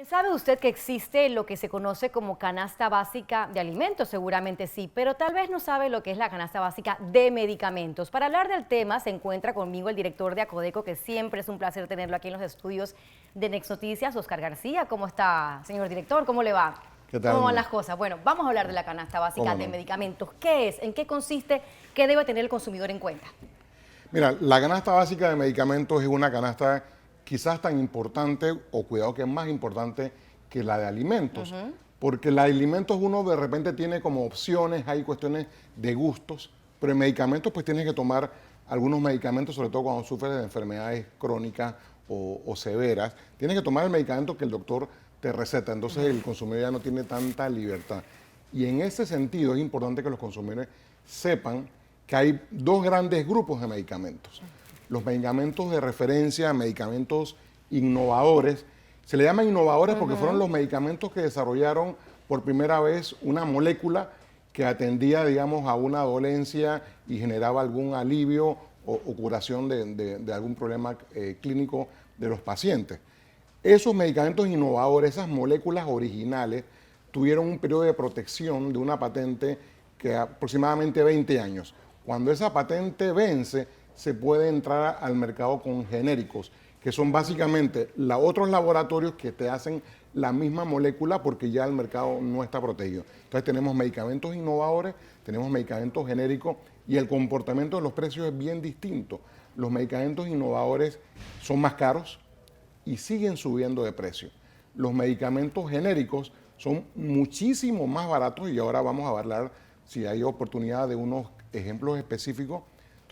¿Sabe usted que existe lo que se conoce como canasta básica de alimentos? Seguramente sí, pero tal vez no sabe lo que es la canasta básica de medicamentos. Para hablar del tema se encuentra conmigo el director de Acodeco, que siempre es un placer tenerlo aquí en los estudios de Next Noticias, Oscar García. ¿Cómo está, señor director? ¿Cómo le va? ¿Qué tal? ¿Cómo van las cosas? Bueno, vamos a hablar de la canasta básica de medicamentos. ¿Qué es? ¿En qué consiste? ¿Qué debe tener el consumidor en cuenta? Mira, la canasta básica de medicamentos es una canasta quizás tan importante, o cuidado que es más importante que la de alimentos, porque la de alimentos uno de repente tiene como opciones, hay cuestiones de gustos, pero en medicamentos pues tienes que tomar algunos medicamentos, sobre todo cuando sufres de enfermedades crónicas o severas, tienes que tomar el medicamento que el doctor te receta, entonces el consumidor ya no tiene tanta libertad. Y en ese sentido es importante que los consumidores sepan que hay dos grandes grupos de medicamentos. Los medicamentos de referencia, medicamentos innovadores. Se le llaman innovadores porque fueron los medicamentos que desarrollaron por primera vez una molécula que atendía, digamos, a una dolencia y generaba algún alivio o curación de algún problema clínico de los pacientes. Esos medicamentos innovadores, esas moléculas originales, tuvieron un periodo de protección de una patente que aproximadamente 20 años. Cuando esa patente vence, se puede entrar al mercado con genéricos, que son básicamente otros laboratorios que te hacen la misma molécula porque ya el mercado no está protegido. Entonces tenemos medicamentos innovadores, tenemos medicamentos genéricos y el comportamiento de los precios es bien distinto. Los medicamentos innovadores son más caros y siguen subiendo de precio. Los medicamentos genéricos son muchísimo más baratos y ahora vamos a hablar si hay oportunidad de unos ejemplos específicos.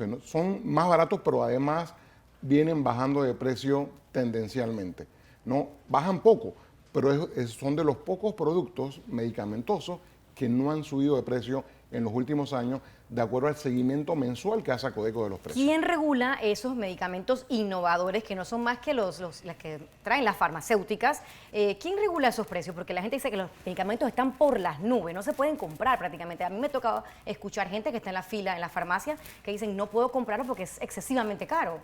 Entonces, son más baratos, pero además vienen bajando de precio tendencialmente. No bajan poco, pero son de los pocos productos medicamentosos que no han subido de precio en los últimos años, de acuerdo al seguimiento mensual que hace Acodeco de los precios. ¿Quién regula esos medicamentos innovadores que no son más que las que traen las farmacéuticas? ¿Quién regula esos precios? Porque la gente dice que los medicamentos están por las nubes, no se pueden comprar prácticamente. A mí me ha tocado escuchar gente que está en la fila en la farmacia que dicen no puedo comprarlo porque es excesivamente caro.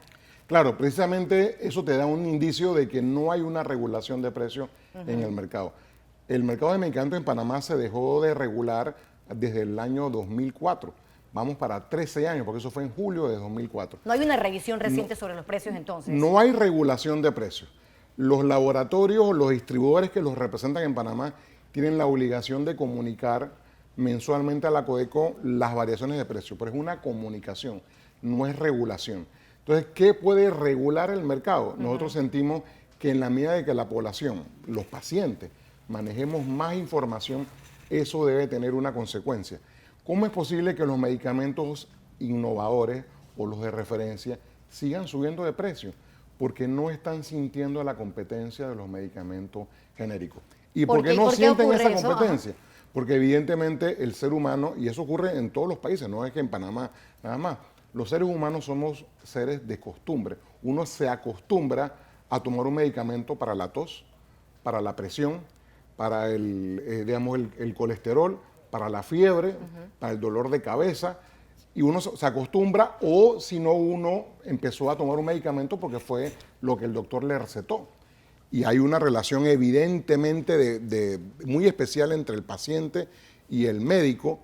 Claro, precisamente eso te da un indicio de que no hay una regulación de precios en el mercado. El mercado de medicamentos en Panamá se dejó de regular desde el año 2004. Vamos para 13 años, porque eso fue en julio de 2004. ¿No hay una revisión reciente sobre los precios entonces? No hay regulación de precios. Los laboratorios, los distribuidores que los representan en Panamá tienen la obligación de comunicar mensualmente a la Acodeco las variaciones de precios, pero es una comunicación, no es regulación. Entonces, ¿qué puede regular el mercado? Nosotros sentimos que en la medida de que la población, los pacientes, manejemos más información, eso debe tener una consecuencia. ¿Cómo es posible que los medicamentos innovadores o los de referencia sigan subiendo de precio? Porque no están sintiendo la competencia de los medicamentos genéricos. ¿Y por qué no sienten esa competencia? Porque evidentemente el ser humano, y eso ocurre en todos los países, no es que en Panamá nada más, los seres humanos somos seres de costumbre. Uno se acostumbra a tomar un medicamento para la tos, para la presión, para el colesterol, para la fiebre, para el dolor de cabeza, y uno se acostumbra, o si no, uno empezó a tomar un medicamento porque fue lo que el doctor le recetó. Y hay una relación evidentemente muy especial entre el paciente y el médico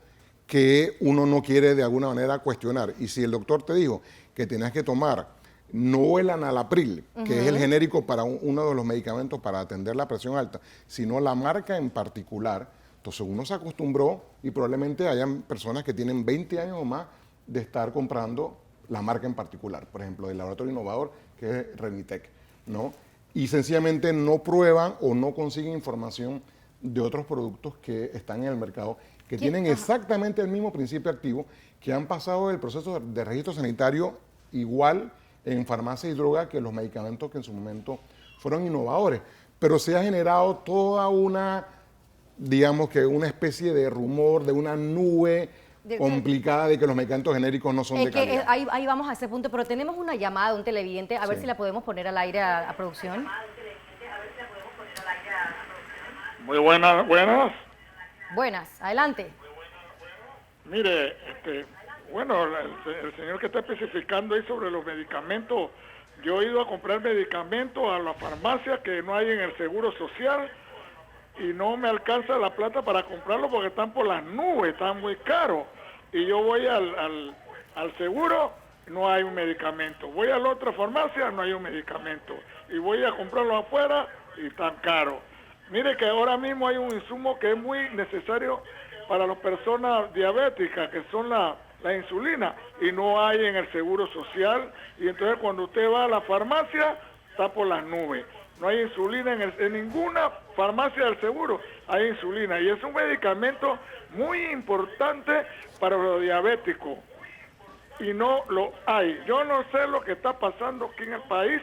que uno no quiere de alguna manera cuestionar. Y si el doctor te dijo que tenías que tomar no el enalapril, que es el genérico para uno de los medicamentos para atender la presión alta, sino la marca en particular, entonces uno se acostumbró y probablemente hayan personas que tienen 20 años o más de estar comprando la marca en particular, por ejemplo, del laboratorio innovador que es Renitec, ¿no? Y sencillamente no prueban o no consiguen información de otros productos que están en el mercado, que tienen exactamente el mismo principio activo, que han pasado el proceso de registro sanitario igual en farmacia y droga que los medicamentos que en su momento fueron innovadores. Pero se ha generado toda una, digamos que una especie de rumor, de una nube complicada de que los medicamentos genéricos no son de calidad. Ahí vamos a ese punto, pero tenemos una llamada de un televidente, a ver si la podemos poner al aire a producción. Muy buenas, buenas. Buenas, adelante. Mire, bueno, el señor que está especificando ahí sobre los medicamentos Yo he ido a comprar medicamentos a la farmacia que no hay en el Seguro Social y no me alcanza la plata para comprarlo porque están por las nubes, están muy caros. Y yo voy al seguro, no hay un medicamento. Voy a la otra farmacia, no hay un medicamento. Y voy a comprarlo afuera y están caros. Mire que ahora mismo hay un insumo que es muy necesario para las personas diabéticas, que son la insulina, y no hay en el Seguro Social. Y entonces cuando usted va a la farmacia, está por las nubes. No hay insulina en ninguna farmacia del seguro, hay insulina. Y es un medicamento muy importante para los diabéticos. Y no lo hay. Yo no sé lo que está pasando aquí en el país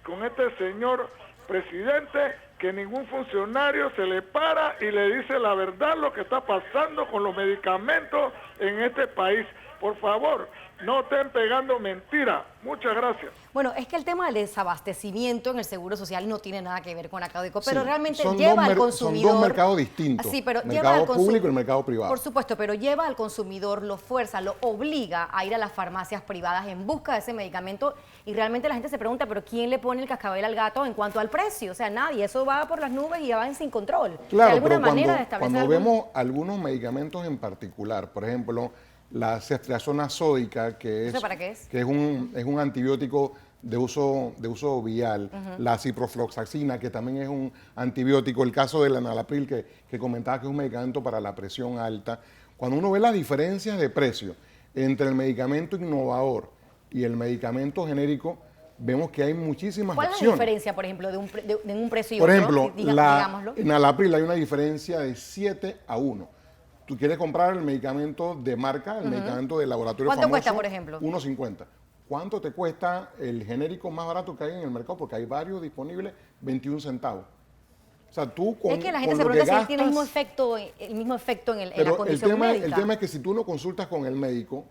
con este señor presidente, que ningún funcionario se le para y le dice la verdad lo que está pasando con los medicamentos en este país. Por favor, no estén pegando mentiras. Muchas gracias. Bueno, es que el tema del desabastecimiento en el Seguro Social no tiene nada que ver con Académico, pero Sí, realmente son lleva dos al consumidor... Son dos mercados distintos, Sí, pero el lleva mercado al público y el mercado privado. Por supuesto, pero lleva al consumidor, lo fuerza, lo obliga a ir a las farmacias privadas en busca de ese medicamento, y realmente la gente se pregunta, pero ¿quién le pone el cascabel al gato en cuanto al precio? O sea, nadie, eso va por las nubes y va sin control. Claro, ¿Hay alguna pero manera de establecer cuando algún... vemos algunos medicamentos en particular, por ejemplo, la ceftriaxona sódica, que es, ¿Eso para qué es? que es un antibiótico de uso vial, la ciprofloxacina, que también es un antibiótico, el caso del enalapril, que comentaba que es un medicamento para la presión alta. Cuando uno ve las diferencias de precio entre el medicamento innovador y el medicamento genérico, vemos que hay muchísimas ¿Cuál es la opciones. diferencia, por ejemplo, de un precio y Por otro? ejemplo, Digámoslo. en Enalapril hay una diferencia de 7-1. Tú quieres comprar el medicamento de marca, el medicamento de laboratorio ¿Cuánto famoso, cuesta, por ejemplo? 1.50. ¿Cuánto te cuesta el genérico más barato que hay en el mercado? Porque hay varios disponibles, 21 centavos. O sea, tú con Es que la gente con se lo pregunta que si tiene el mismo efecto en la condición médica. el tema es que si tú no consultas con el médico,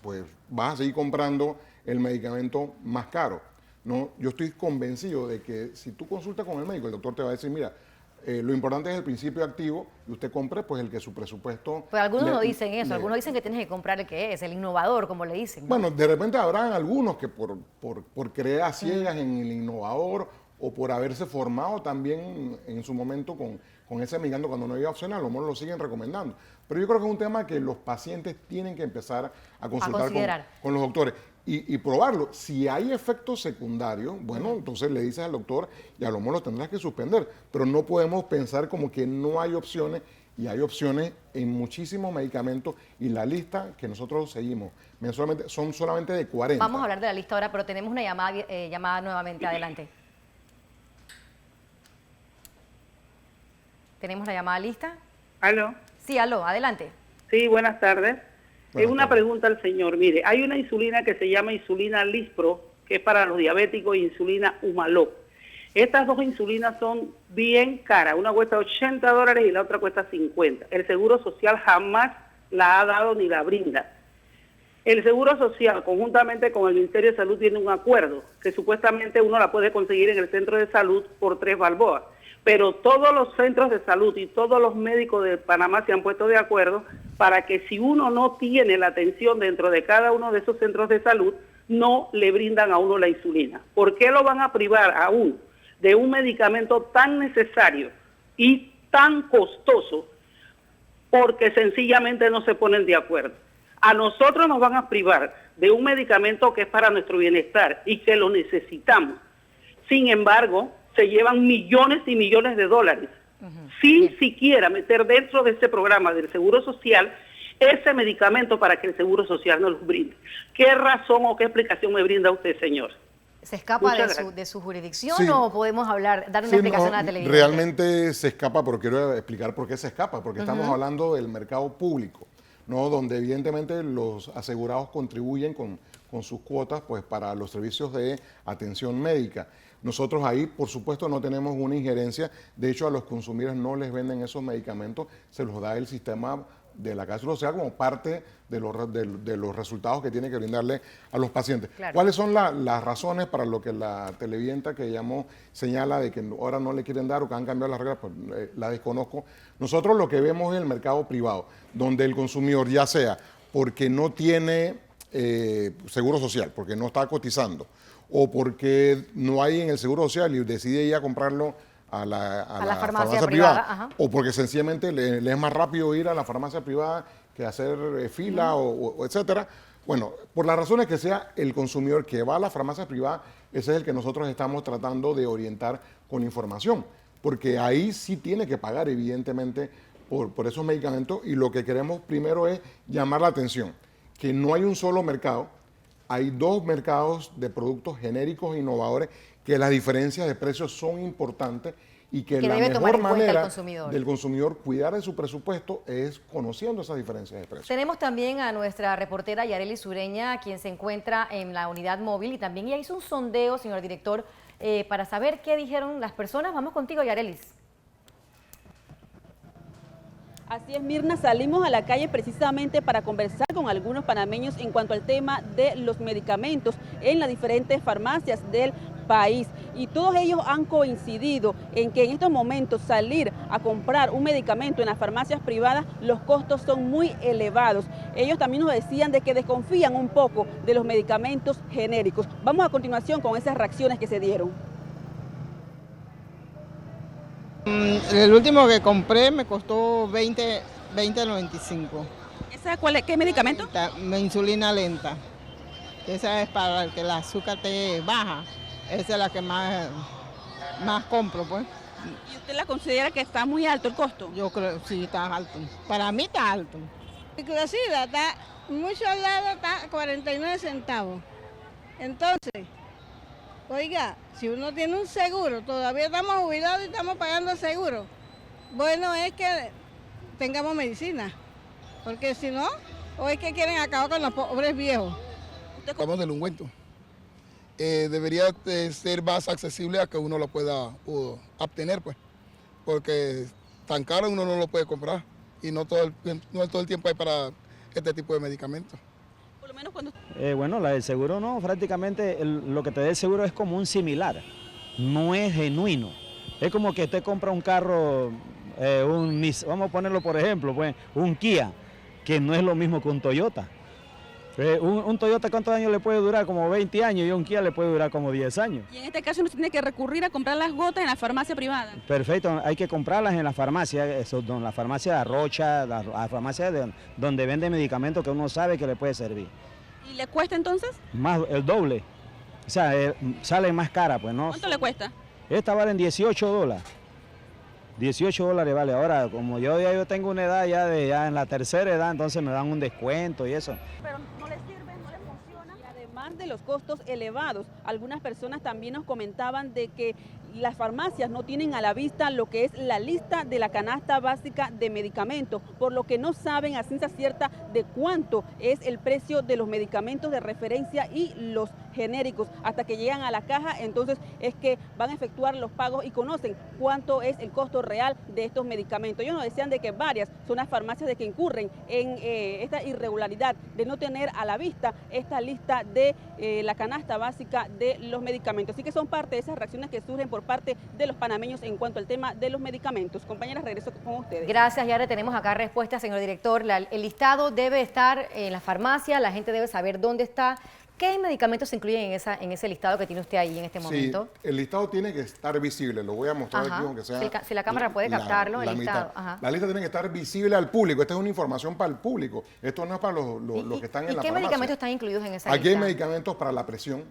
pues vas a seguir comprando el medicamento más caro. No, yo estoy convencido de que si tú consultas con el médico, el doctor te va a decir, mira, lo importante es el principio activo y usted compre pues el que su presupuesto... Pero algunos no dicen eso, algunos dicen que tienes que comprar el que es, el innovador, como le dicen, ¿no? Bueno, de repente habrán algunos que por creer a ciegas en el innovador o por haberse formado también en su momento con ese medicamento cuando no había opción, a lo mejor lo siguen recomendando. Pero yo creo que es un tema que los pacientes tienen que empezar a consultar con los doctores y probarlo. Si hay efectos secundarios, bueno, entonces le dices al doctor y a lo mejor lo tendrás que suspender. Pero no podemos pensar como que no hay opciones, y hay opciones en muchísimos medicamentos, y la lista que nosotros seguimos mensualmente son solamente de 40. Vamos a hablar de la lista ahora, pero tenemos una llamada nuevamente. Adelante. ¿Tenemos la llamada lista? ¿Aló? Sí, aló, adelante. Sí, buenas tardes. Buenas Una tardes. pregunta al señor. Mire, hay una insulina que se llama insulina Lispro, que es para los diabéticos, y insulina Humalog. Estas dos insulinas son bien caras. Una cuesta $80 y la otra cuesta 50. El Seguro Social jamás la ha dado ni la brinda. El Seguro Social, conjuntamente con el Ministerio de Salud, tiene un acuerdo que supuestamente uno la puede conseguir en el centro de salud por 3 balboas. Pero todos los centros de salud y todos los médicos de Panamá se han puesto de acuerdo para que si uno no tiene la atención dentro de cada uno de esos centros de salud, no le brindan a uno la insulina. ¿Por qué lo van a privar a uno de un medicamento tan necesario y tan costoso? Porque sencillamente no se ponen de acuerdo. A nosotros nos van a privar de un medicamento que es para nuestro bienestar y que lo necesitamos. Sin embargo, se llevan millones y millones de dólares, sin siquiera meter dentro de este programa del Seguro Social ese medicamento para que el Seguro Social nos lo brinde. ¿Qué razón o qué explicación me brinda usted, señor? ¿Se escapa Muchas de su jurisdicción Sí. o podemos dar una Sí, explicación no, a la televisión? realmente se escapa, pero quiero explicar por qué se escapa, porque estamos hablando del mercado público, ¿no? Donde evidentemente los asegurados contribuyen con sus cuotas pues, para los servicios de atención médica. Nosotros ahí, por supuesto, no tenemos una injerencia. De hecho, a los consumidores no les venden esos medicamentos, se los da el sistema de la Casa Social como parte de los resultados que tiene que brindarle a los pacientes. Claro. ¿Cuáles son las razones para lo que la televidenta que llamó señala de que ahora no le quieren dar o que han cambiado las reglas? Pues la desconozco. Nosotros lo que vemos es el mercado privado, donde el consumidor, ya sea porque no tiene seguro social, porque no está cotizando, o porque no hay en el Seguro Social y decide ir a comprarlo a la farmacia privada, o porque sencillamente le es más rápido ir a la farmacia privada que hacer fila o etcétera. Bueno, por las razones que sea, el consumidor que va a la farmacia privada, ese es el que nosotros estamos tratando de orientar con información, porque ahí sí tiene que pagar evidentemente por esos medicamentos, y lo que queremos primero es llamar la atención, que no hay un solo mercado, hay dos mercados de productos genéricos e innovadores, que las diferencias de precios son importantes y que la mejor manera del consumidor cuidar de su presupuesto es conociendo esas diferencias de precios. Tenemos también a nuestra reportera Yareli Sureña, quien se encuentra en la unidad móvil, y también ella hizo un sondeo, señor director, para saber qué dijeron las personas. Vamos contigo, Yarelis. Así es, Mirna, salimos a la calle precisamente para conversar con algunos panameños en cuanto al tema de los medicamentos en las diferentes farmacias del país. Y todos ellos han coincidido en que en estos momentos salir a comprar un medicamento en las farmacias privadas, los costos son muy elevados. Ellos también nos decían de que desconfían un poco de los medicamentos genéricos. Vamos a continuación con esas reacciones que se dieron. El último que compré me costó 20.95. ¿Esa cuál es? ¿Qué medicamento? Insulina lenta. Esa es para que el azúcar te baja. Esa es la que más compro, pues. ¿Y usted la considera que está muy alto el costo? Yo creo que sí, está alto. Para mí está alto. Glicosida está, en muchos lados está 49 centavos. Entonces, oiga, si uno tiene un seguro, todavía estamos jubilados y estamos pagando seguro, bueno es que tengamos medicina, porque si no, o es que quieren acabar con los pobres viejos. Estamos del ungüento. Debería ser más accesible a que uno lo pueda obtener, pues, porque tan caro uno no lo puede comprar y no todo el tiempo hay para este tipo de medicamentos. Por lo menos cuando... Bueno, la del seguro no, prácticamente lo que te dé el seguro es como un similar, no es genuino. Es como que usted compra un carro, vamos a ponerlo por ejemplo, pues, un Kia, que no es lo mismo que un Toyota. Un Toyota, ¿cuántos años le puede durar? Como 20 años, y un Kia le puede durar como 10 años. Y en este caso uno tiene que recurrir a comprar las gotas en la farmacia privada. Perfecto, hay que comprarlas en la farmacia, la farmacia de Rocha, la farmacia donde vende medicamentos que uno sabe que le puede servir. ¿Y le cuesta entonces? Más el doble, o sea, sale más cara, pues, ¿no? ¿Cuánto le cuesta? Esta vale $18. $18 vale. Ahora, como yo tengo una edad ya en la tercera edad, entonces me dan un descuento y eso. Pero no les sirve, no les funciona. Y además de los costos elevados, algunas personas también nos comentaban de que las farmacias no tienen a la vista lo que es la lista de la canasta básica de medicamentos, por lo que no saben a ciencia cierta de cuánto es el precio de los medicamentos de referencia y los genéricos. Hasta que llegan a la caja, entonces es que van a efectuar los pagos y conocen cuánto es el costo real de estos medicamentos. Ellos nos decían de que varias son las farmacias de que incurren en esta irregularidad de no tener a la vista esta lista de la canasta básica de los medicamentos. Así que son parte de esas reacciones que surgen por parte de los panameños en cuanto al tema de los medicamentos. Compañeras, regreso con ustedes. Gracias, Yara. Tenemos acá respuestas, señor director. El listado debe estar en la farmacia, la gente debe saber dónde está. ¿Qué medicamentos se incluyen en ese listado que tiene usted ahí en este momento? Sí, el listado tiene que estar visible, lo voy a mostrar aquí, aunque sea... Si la cámara puede captarlo, el listado. La lista tiene que estar visible al público, esta es una información para el público, esto no es para los que están en la farmacia. ¿Y qué medicamentos están incluidos en esa lista? Aquí hay medicamentos para la presión,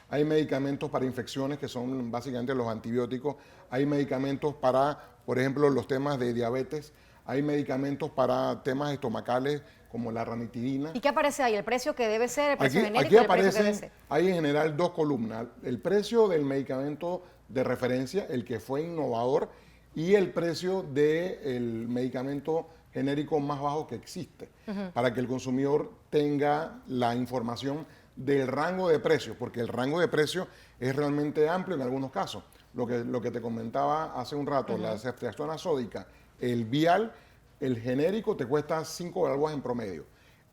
hay medicamentos para infecciones, que son básicamente los antibióticos, hay medicamentos para, por ejemplo, los temas de diabetes, hay medicamentos para temas estomacales, como la ranitidina. ¿Y qué aparece ahí? ¿El precio que debe ser? ¿El precio genérico? Aquí aparecen, hay en general dos columnas. El precio del medicamento de referencia, el que fue innovador, y el precio del medicamento genérico más bajo que existe, para que el consumidor tenga la información del rango de precios, porque el rango de precios es realmente amplio en algunos casos. Lo que te comentaba hace un rato, la ceftriaxona sódica, el vial, el genérico te cuesta 5 balboas en promedio.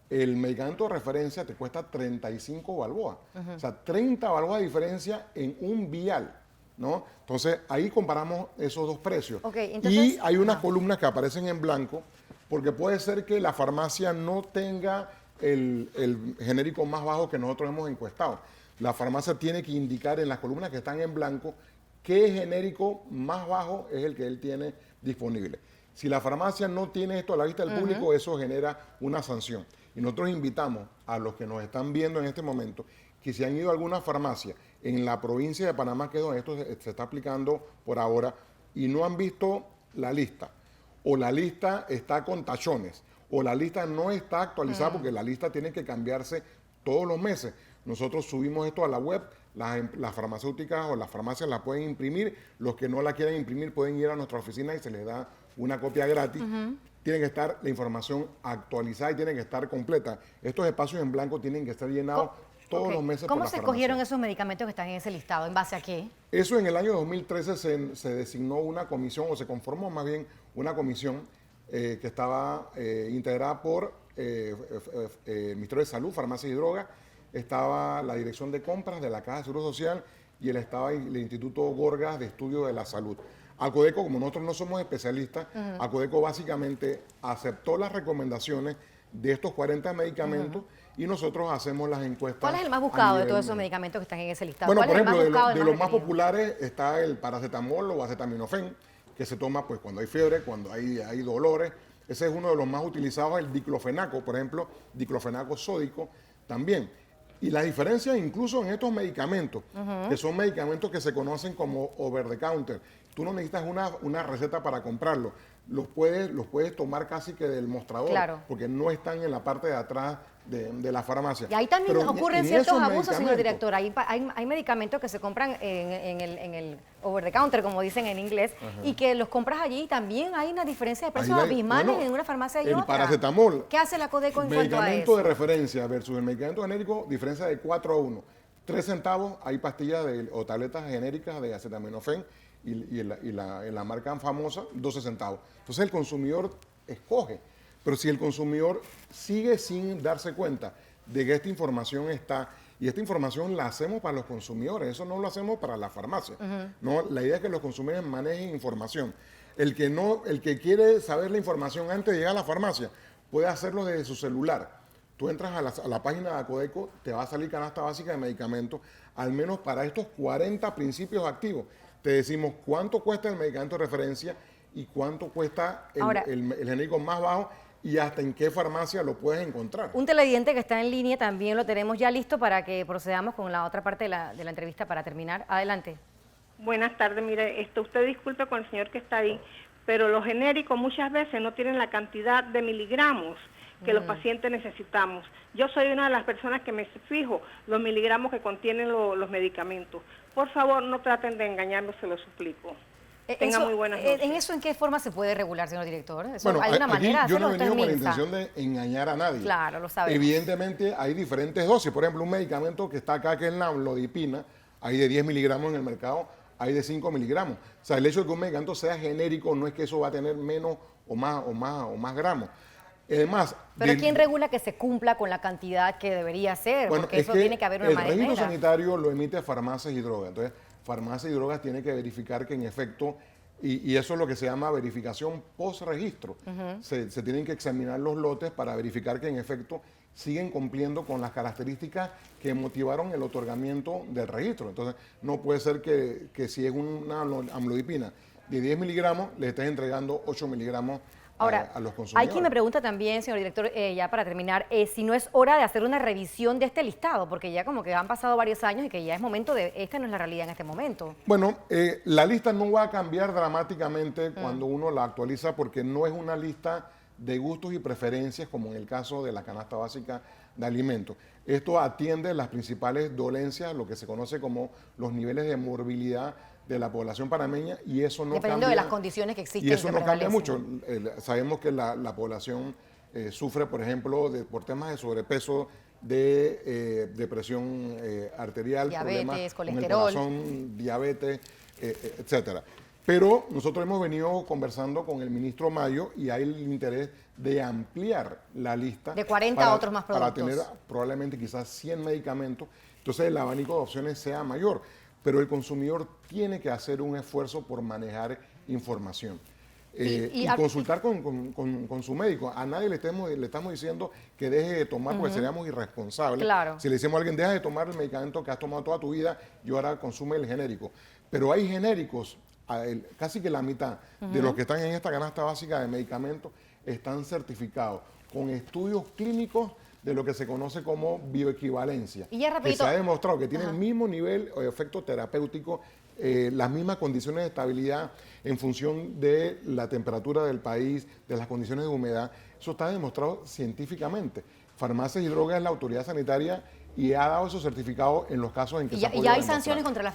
El medicamento de referencia te cuesta 35 balboas. O sea, 30 balboas de diferencia en un vial, ¿no? Entonces, ahí comparamos esos dos precios. Entonces, y hay unas columnas que aparecen en blanco, porque puede ser que la farmacia no tenga el genérico más bajo que nosotros hemos encuestado. la farmacia tiene que indicar en las columnas que están en blanco qué genérico más bajo es el que él tiene disponible. Si la farmacia no tiene esto a la vista del público, eso genera una sanción. Y nosotros invitamos a los que nos están viendo en este momento que si han ido a alguna farmacia en la provincia de Panamá, que es donde esto se está aplicando por ahora, y no han visto la lista, o la lista está con tachones, o la lista no está actualizada porque la lista tiene que cambiarse todos los meses. Nosotros subimos esto a la web, las farmacéuticas o las farmacias la pueden imprimir, los que no la quieren imprimir pueden ir a nuestra oficina y se les da una copia gratis. Tiene que estar la información actualizada y tiene que estar completa. Estos espacios en blanco tienen que estar llenados todos los meses. ¿Cómo se escogieron esos medicamentos que están en ese listado? ¿En base a qué? Eso en el año 2013 se designó una comisión, o se conformó más bien una comisión que estaba integrada por el Ministerio de Salud, Farmacia y Drogas, estaba la Dirección de Compras de la Caja de Seguro Social y estaba el Instituto Gorgas de Estudio de la Salud. Acodeco, como nosotros no somos especialistas, Acodeco básicamente aceptó las recomendaciones de estos 40 medicamentos y nosotros hacemos las encuestas. ¿Cuál es el más buscado de todos esos medicamentos que están en ese listado? Bueno, por ejemplo, de los más requerido? populares está el paracetamol o acetaminofén, que se toma pues cuando hay fiebre, cuando hay dolores. Ese es uno de los más utilizados, el diclofenaco, por ejemplo, diclofenaco sódico también. Y la diferencia incluso en estos medicamentos, que son medicamentos que se conocen como over the counter. Tú no necesitas una receta para comprarlo. Los puedes tomar casi que del mostrador, porque no están en la parte de atrás de la farmacia. Y ahí también ocurren ciertos abusos, señor director. Hay medicamentos que se compran en el over the counter, como dicen en inglés, y que los compras allí y también hay una diferencia de precios abismales en una farmacia y el otra. Paracetamol. ¿Qué hace la Codeco en cuanto a eso? Medicamento de referencia versus el medicamento genérico, diferencia de 4-1. 3 centavos hay pastillas o tabletas genéricas de acetaminofén y la marca famosa, 12 centavos. Entonces el consumidor escoge. Pero si el consumidor sigue sin darse cuenta de que esta información está, y esta información la hacemos para los consumidores, eso no lo hacemos para la farmacia. No, la idea es que los consumidores manejen información. El que quiere saber la información antes de llegar a la farmacia, puede hacerlo desde su celular. Tú entras a la página de Acodeco, te va a salir canasta básica de medicamentos, al menos para estos 40 principios activos. Te decimos cuánto cuesta el medicamento de referencia y cuánto cuesta el genérico más bajo y hasta en qué farmacia lo puedes encontrar. Un televidente que está en línea también lo tenemos ya listo para que procedamos con la otra parte de la entrevista para terminar. Adelante. Buenas tardes, mire, usted disculpe con el señor que está ahí, pero los genéricos muchas veces no tienen la cantidad de miligramos que los pacientes necesitamos. Yo soy una de las personas que me fijo los miligramos que contienen los medicamentos. Por favor, no traten de engañarnos, se lo suplico. Tenga muy buenas noches. ¿En eso en qué forma se puede regular, señor director? Bueno, ¿hay una manera de yo no he hacerlo? venido con la intención de engañar a nadie. Claro, lo sabemos. Evidentemente hay diferentes dosis. Por ejemplo, un medicamento que está acá, que es la amlodipina, hay de 10 miligramos en el mercado, hay de 5 miligramos. O sea, el hecho de que un medicamento sea genérico no es que eso va a tener menos o más gramos. Además, pero ¿quién regula que se cumpla con la cantidad que debería ser? Bueno, porque eso tiene que haber una manera. El registro sanitario lo emite Farmacias y Drogas. Entonces, Farmacias y Drogas tiene que verificar que en efecto, y eso es lo que se llama verificación post-registro. Se tienen que examinar los lotes para verificar que en efecto siguen cumpliendo con las características que motivaron el otorgamiento del registro. Entonces, no puede ser que si es una amlodipina de 10 miligramos, le estés entregando 8 miligramos ahora, a los consumidores. Hay quien me pregunta también, señor director, ya para terminar, si no es hora de hacer una revisión de este listado, porque ya como que han pasado varios años y que ya es momento esta no es la realidad en este momento. Bueno, la lista no va a cambiar dramáticamente cuando uno la actualiza, porque no es una lista de gustos y preferencias como en el caso de la canasta básica de alimentos. Esto atiende las principales dolencias, lo que se conoce como los niveles de morbilidad de la población panameña, y eso no dependiendo cambia, de las condiciones que existen. y eso no cambia mucho. Sabemos que la población sufre, por ejemplo, por temas de sobrepeso, de presión arterial, diabetes, problemas colesterol, con el corazón, diabetes, etcétera. Pero nosotros hemos venido conversando con el ministro Mayo y hay el interés de ampliar la lista de 40 a otros más productos, para tener probablemente quizás 100 medicamentos, entonces el abanico de opciones sea mayor. Pero el consumidor tiene que hacer un esfuerzo por manejar información. y consultar con su médico. A nadie le estamos diciendo que deje de tomar porque seríamos irresponsables. Claro. Si le decimos a alguien, deja de tomar el medicamento que has tomado toda tu vida y ahora consume el genérico. Pero hay genéricos, casi que la mitad de los que están en esta canasta básica de medicamentos están certificados con estudios clínicos de lo que se conoce como bioequivalencia. Y ya que rapidito, se ha demostrado que tiene el mismo nivel o efecto terapéutico, las mismas condiciones de estabilidad en función de la temperatura del país, de las condiciones de humedad. Eso está demostrado científicamente. Farmacias y Drogas es la autoridad sanitaria y ha dado esos certificados en los casos en que se ha podido ¿Y ya hay demostrar. sanciones contra las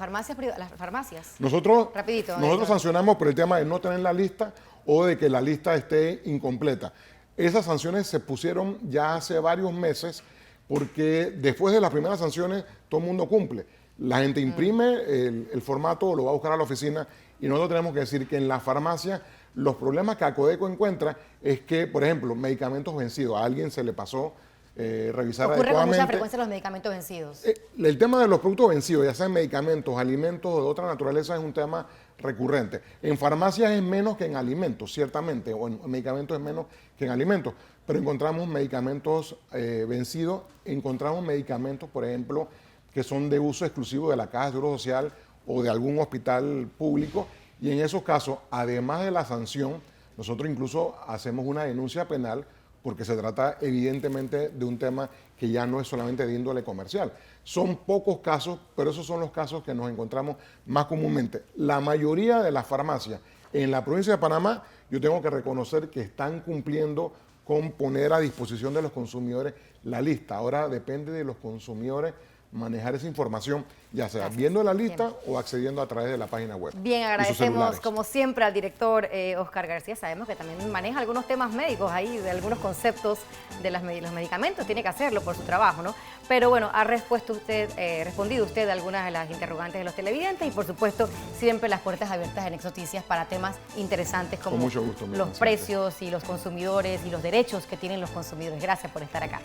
farmacias? Nosotros Rapidito, sancionamos por el tema de no tener la lista o de que la lista esté incompleta. Esas sanciones se pusieron ya hace varios meses porque después de las primeras sanciones todo el mundo cumple. La gente imprime el formato, lo va a buscar a la oficina y nosotros tenemos que decir que en la farmacia los problemas que Acodeco encuentra es que, por ejemplo, medicamentos vencidos, a alguien se le pasó revisar Ocurre con adecuadamente. mucha frecuencia los medicamentos vencidos. El tema de los productos vencidos, ya sean medicamentos, alimentos o de otra naturaleza, es un tema recurrente. En farmacias es menos que en alimentos, ciertamente, o en medicamentos es menos que en alimentos, pero encontramos medicamentos vencidos, encontramos medicamentos, por ejemplo, que son de uso exclusivo de la Caja de Seguro Social o de algún hospital público, y en esos casos, además de la sanción, nosotros incluso hacemos una denuncia penal porque se trata evidentemente de un tema que ya no es solamente de índole comercial. Son pocos casos, pero esos son los casos que nos encontramos más comúnmente. La mayoría de las farmacias en la provincia de Panamá, yo tengo que reconocer que están cumpliendo con poner a disposición de los consumidores la lista. Ahora depende de los consumidores manejar esa información, ya sea viendo la lista o accediendo a través de la página web. Bien, agradecemos como siempre al director Oscar García. Sabemos que también maneja algunos temas médicos ahí, de algunos conceptos de los medicamentos, tiene que hacerlo por su trabajo, ¿no? Pero bueno, ha respondido usted a algunas de las interrogantes de los televidentes y por supuesto siempre las puertas abiertas en Exoticias para temas interesantes como mucho gusto, los precios y los consumidores y los derechos que tienen los consumidores. Gracias por estar acá.